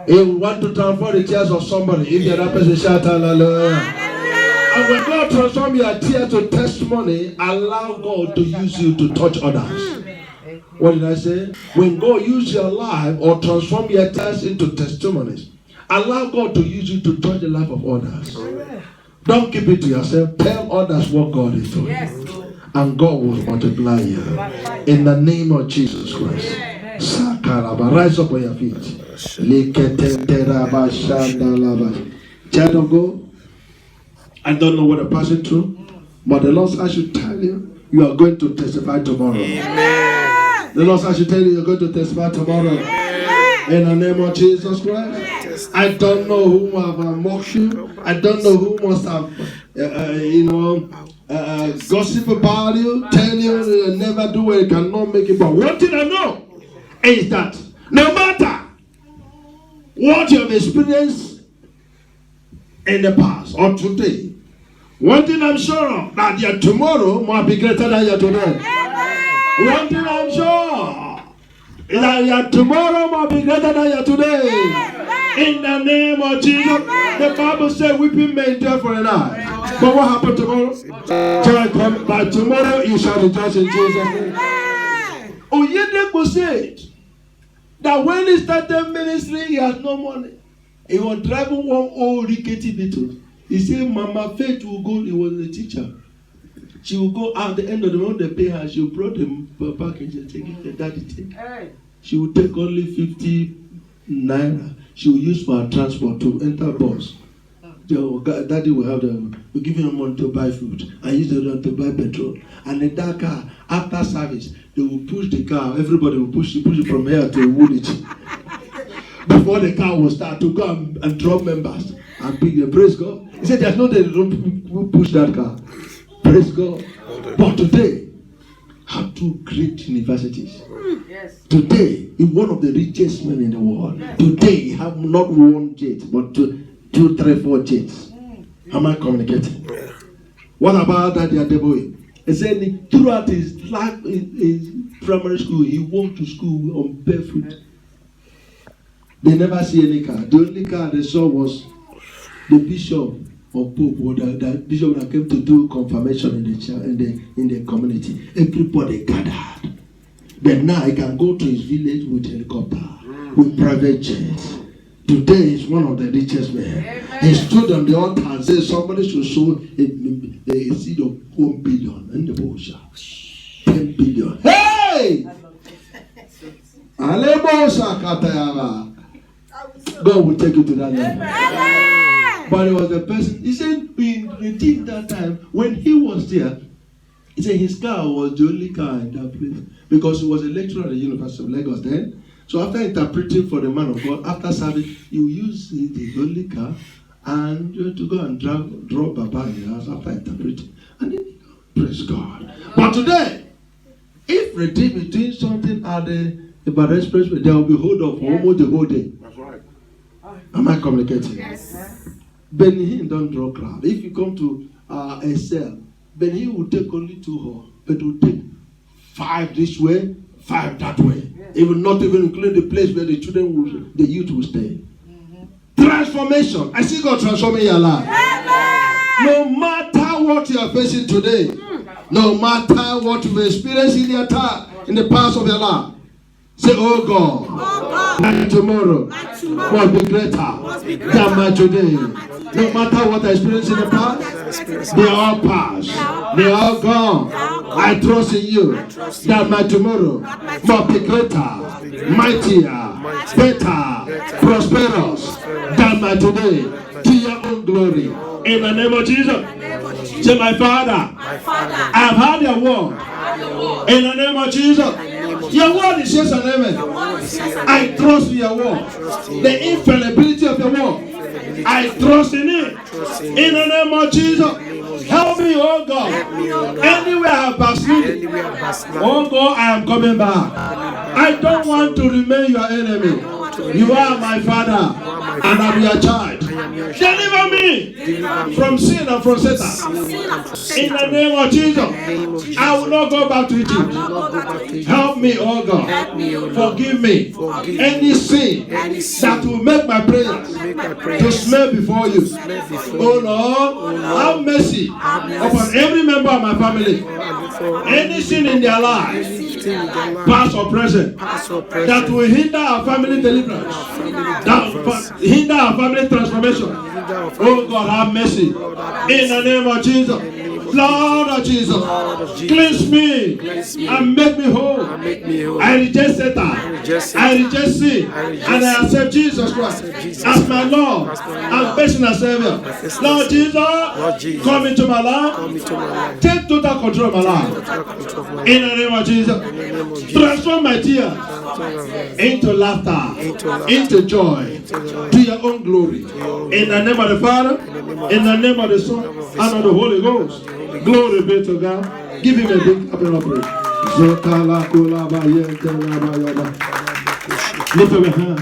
He will want to transform the tears of somebody. If the other person shout hallelujah. And when God transforms your tears to testimony, allow God to use you to touch others. What did I say? When God uses your life or transform your tears into testimonies, allow God to use you to touch the life of others. Don't keep it to yourself. Tell others what God is doing. And God will multiply you. In the name of Jesus Christ. Rise up on your feet. Child of God, I don't know what I'm passing through, but the Lord said I should tell you, you are going to testify tomorrow. Amen. The Lord said I should tell you, you're going to testify tomorrow. Amen. In the name of Jesus Christ. I don't know who have mocked you. I don't know who must have, gossip about you, tell you you'll never do it, you cannot make it. But one thing I know is that no matter what you have experienced in the past or today, one thing I'm sure of, that your tomorrow must be greater than your today. One thing I'm sure is that your tomorrow must be greater than your today. In the name of Jesus, the Bible says weeping may endure for a night. But what happened tomorrow? Joy come, by tomorrow you shall rejoice in Jesus' name. Oyedepo said that when he started ministry, he had no money. He was driving one old rickety Beetle. He said, Mama Faith will go. He was a teacher. She will go at the end of the month, they pay her. She will brought him back and she take it, the daddy take. She will take only 50 naira. She will use for her transport to enter bus. Daddy will have them. We give him money to buy food and use them to buy petrol. And in that car, after service, they will push the car. Everybody will push it from here to Woolwich. Before the car will start to go and drop members and pick them. Praise God. He said, there's no day they don't push that car. Praise God. But today, have two great universities. Yes. Today, he's one of the richest men in the world. Yes. Today, he have not one jet, but two, 3, 4 jets. Am I communicating? Yeah. What about that Adeboye? He said throughout his life, his primary school, he walked to school on barefoot. They never see any car. The only car they saw was the bishop or pope or the bishop that came to do confirmation in the church, in the community. Everybody gathered. But now he can go to his village with helicopter, with private jets. Today is one of the richest men. He stood on the altar and said somebody should sow a seed of 1 billion in the bush. 10 billion. Hey! God will take you to that level. But it was a person, he said, we redeemed that time. When he was there, he said his car was the only car in that place. Because he was a lecturer at the University of Lagos then. So after interpreting for the man of God, after service, you use the only car and you have to go and drop Baba in the house after interpreting. And then praise God. But today, if Redeem is doing something at the Ibadan Expressway, there will be hold up for almost the whole day. That's right. Am I communicating? Yes. Benny Hinn don't draw crowd. If you come to a cell, Benny Hinn will take only 2 horse, but will take 5 this way, 5 that way. It will not even include the place where the children the youth will stay. Transformation. I see God transforming your life. No matter what you are facing today, no matter what you've experienced in the past of your life, say, oh God, my tomorrow must be greater than my today. No matter what I experienced in the past, they are all past. They are all gone. I trust in you that my tomorrow must be greater, mightier, better, prosperous than my today. To your own glory. In the name of Jesus. Say, my Father, I have heard your word. In the name of Jesus. Your word is yes and amen. I trust in your word. The infallibility of your word, I trust in it. In the name of Jesus. Help me, oh God. Anywhere I have backslidden, oh God, I am coming back. I don't want to remain your enemy. You are my Father, and I'm your child. Deliver me from sin and from Satan. In the name of Jesus, I will not go back to Egypt. Help me, oh God. Forgive me any sin that will make my prayers to smell before you. Oh Lord, have mercy upon every member of my family. Any sin in their lives, past or present, that will hinder our family deliverance, that will hinder our family transformation. Oh God, have mercy. In the name of Jesus. Lord of Jesus, cleanse me and make me whole. I reject Satan. I reject sin. And I accept Jesus Christ as my Lord and personal Savior. Lord Jesus, come into my life. Take total control of my life. In the name of Jesus, transform my tears into laughter, into joy, to your own glory. In the name of the Father, in the name of the Son, and of the Holy Ghost. Glory be to God. Give him a big applause. Lift up your hand.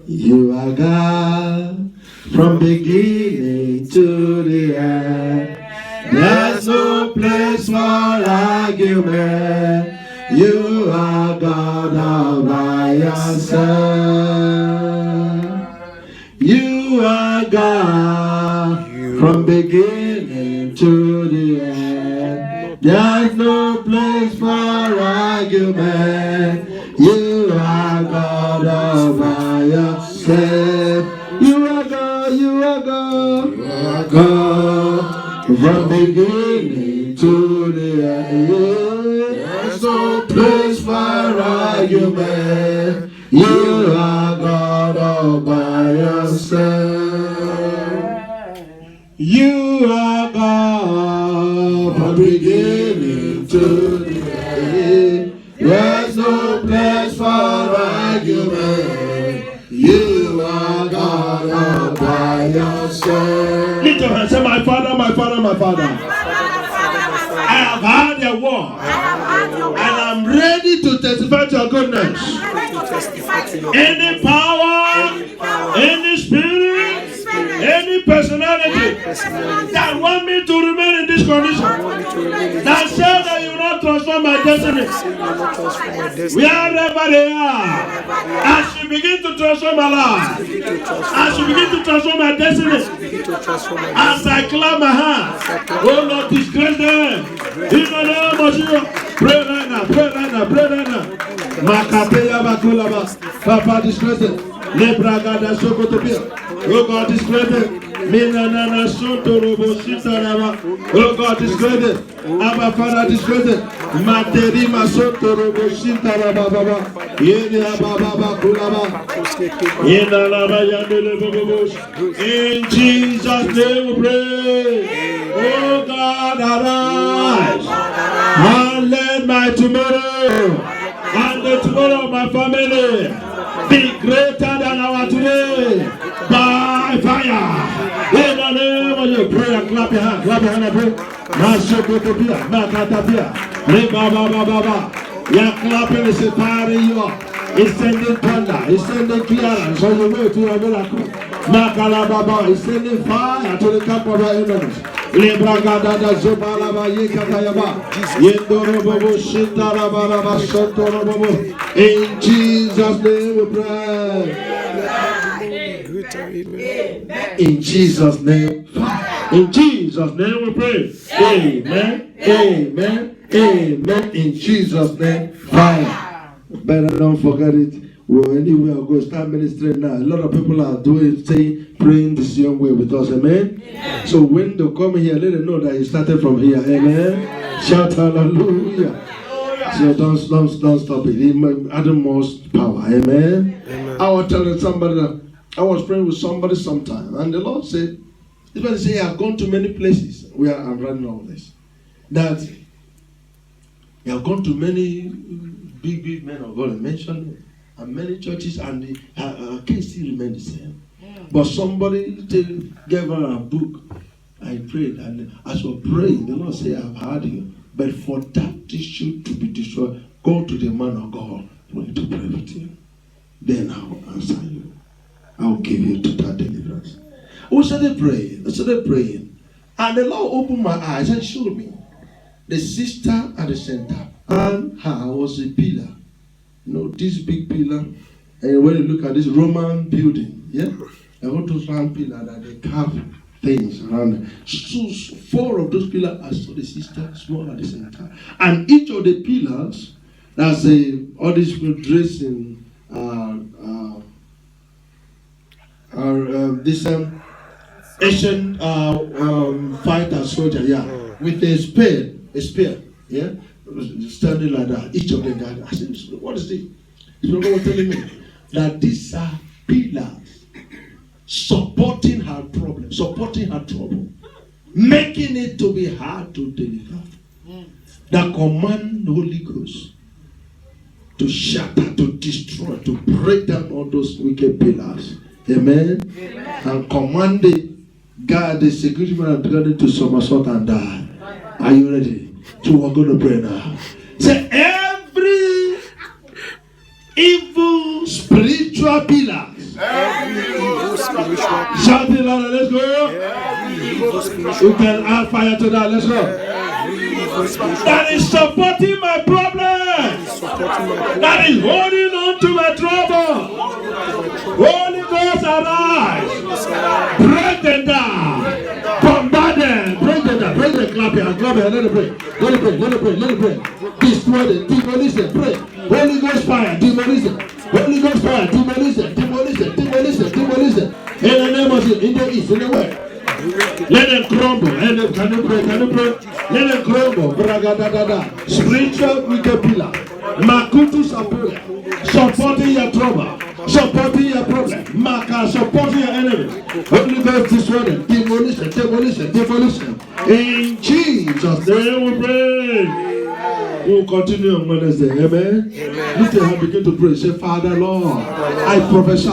You are God from beginning to the end. There's no place for argument. You are God all by yourself. You are God from beginning to the end. There's no place for argument. You are God all by yourself. You are God, you are God, you are God from beginning to the end. There's no place for argument. You are God all by yourself. You are God from beginning to the end. There's no place for argument. You are God all by yourself. Lift your hands, say, my Father, my Father, my Father. I have heard your word, and I'm ready to testify to your goodness. Any power, any spirit, any personality that want me to remain in this condition, that said that you will not transform my destiny, wherever they are, as you begin to transform my life, as you begin to transform my destiny, as I clap my hands, oh Lord, disgrace them. In the name of Jesus, pray right now, pray right now, pray right now. Makateya bakulaba, Papa disgrace them. Lebragada sokotopia. Oh God, disgrace them. Minanana sonto robo sitaraba. Oh God, disgrace them. Abba Father, disgrace them. Materima sonto robo sitaraba baba. Yene ababa bakulaba. Yena laba yandele bobos. In Jesus' name we pray. Oh God, arise and let my tomorrow and the tomorrow of my family be greater than our today by fire. In the name of your prayer, clap your hand and pray. Masokotopia, Makatapia, Baba. Your clapping is empowering you up. It's sending thunder, it's sending clearance on your way to your miracle. Makalababa is sending fire to the camp of our enemies. Lebragada Zobalaba Yekatayaba Yendorobo Shintarabaraba Santorobo. In Jesus' name we pray. In Jesus' name. In Jesus' name we pray. Amen. Amen. Amen. In Jesus' name. Fire. Better don't forget it. Well, anywhere I go, start ministering now. A lot of people are praying the same way with us. Amen? Amen. So when they come here, let them know that you started from here. Amen? Shout hallelujah. So don't stop it. It add most power. Amen? Amen. I was telling somebody that I was praying with somebody sometime, and the Lord said, this man said, I've gone to many places where I'm running all this. That you have gone to many big men of God, I mentioned it. And many churches, and the case still remain the same. But somebody gave her a book. I prayed, and as we're praying, the Lord said, I've heard you. But for that issue to be destroyed, go to the man of God. We need to pray with you. Then I'll answer you. I'll give you total deliverance. We started praying. And the Lord opened my eyes and showed me the sister at the center. And her was a pillar. You know, this big pillar, and when you look at this Roman building, yeah, I want those round pillars that they carve things around it. So 4 of those pillars, I saw the sister small at the center, and each of the pillars, that's all these people dressed in this Asian fighter soldier, yeah, with a spear, yeah. Standing like that, each of them got. I said, what is it? The Lord was telling me that these are pillars supporting her problem, supporting her trouble, making it to be hard to deliver. That command the Holy Ghost to shatter, to destroy, to break down all those wicked pillars. Amen. And command the guard, the security man, to somersault and die. Are you ready? So we're going to pray now. Say every evil spiritual pillar. Shout it louder, let's go. You can add fire to that, let's go. That is supporting my problem. That is holding on to my trouble. Holy Ghost arise. Break them down. Bombard them. Break them down. Break them. Clap here. Let it pray. Let it pray. Destroy them. Demolish them. Pray. Holy Ghost fire. Demolish them. Holy Ghost fire. Demolish them. In the name of Jesus. In the east. In the west. Let them crumble. Can you pray? Let them crumble. Spiritual wicked pillar. Makutu Sapura. Supporting your trouble. Supporting your problem. Supporting your enemy. Holy Ghost destroy them. Demolish them. In Jesus' name we pray. We'll continue on Wednesday. Amen. Lift your hand, begin to pray. Say, Father, Lord, I prophesy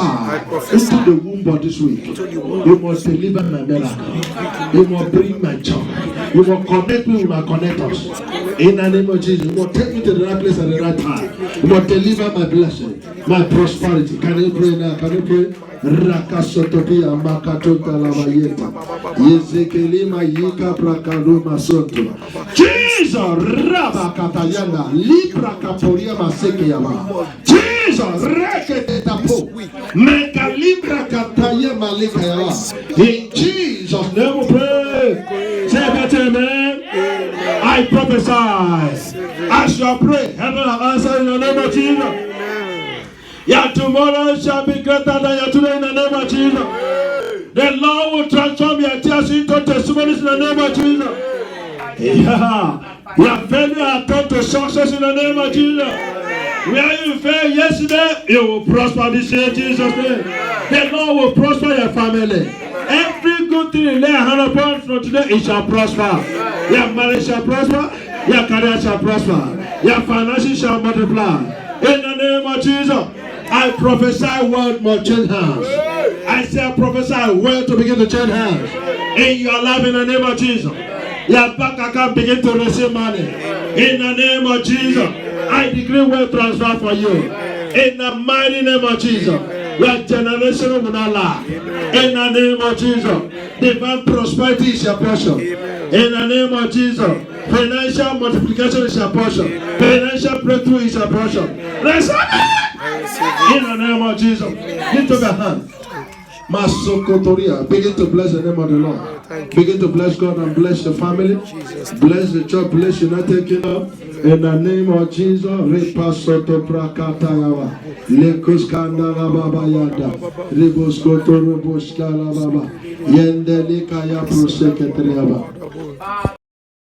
into the womb of this week. You must deliver my miracle. You must bring my joy. You must connect me with my connectors. In the name of Jesus, you must take me to the right place at the right time. You must deliver my blessing, my prosperity. Can you pray now? Can you pray? Rakasotopia makatota labayeta. Yezekelima yika prakaluma soto. Jesus rabakatayana libra kaporia maseke yama. Jesus reketapo. Meka libra kataya malika yama. In Jesus' name we pray. Say better, man. I prophesy. As you pray, heaven will answer in the name of Jesus. Your tomorrow shall be greater than your today in the name of Jesus. The Lord will transform your tears into testimonies in the name of Jesus. Yeah. Your failure are turned to success in the name of Jesus. Where you failed yesterday, you will prosper this year in Jesus' name. The Lord will prosper your family. Every good thing you lay a hand upon from today, it shall prosper. Your marriage shall prosper. Your career shall prosper. Your finances shall multiply. In the name of Jesus. I prophesy world must change hands. I say I prophesy world to begin to change hands. In your life in the name of Jesus. Your bank account begin to receive money. In the name of Jesus. I decree wealth transfer for you. In the mighty name of Jesus. Your generation will not lack. In the name of Jesus. Divine prosperity is your portion. In the name of Jesus. Financial multiplication is your portion. Financial breakthrough is your portion. Receive it! In the name of Jesus. Lift up your hand. Masokotoria. Begin to bless the name of the Lord. Begin to bless God and bless the family. Bless the church. Bless United Kingdom. In the name of Jesus. Repasoto prakatayawa. Lekuskandala baba yada. Riboskoto roboskala baba. Yendelika ya proseketriaba.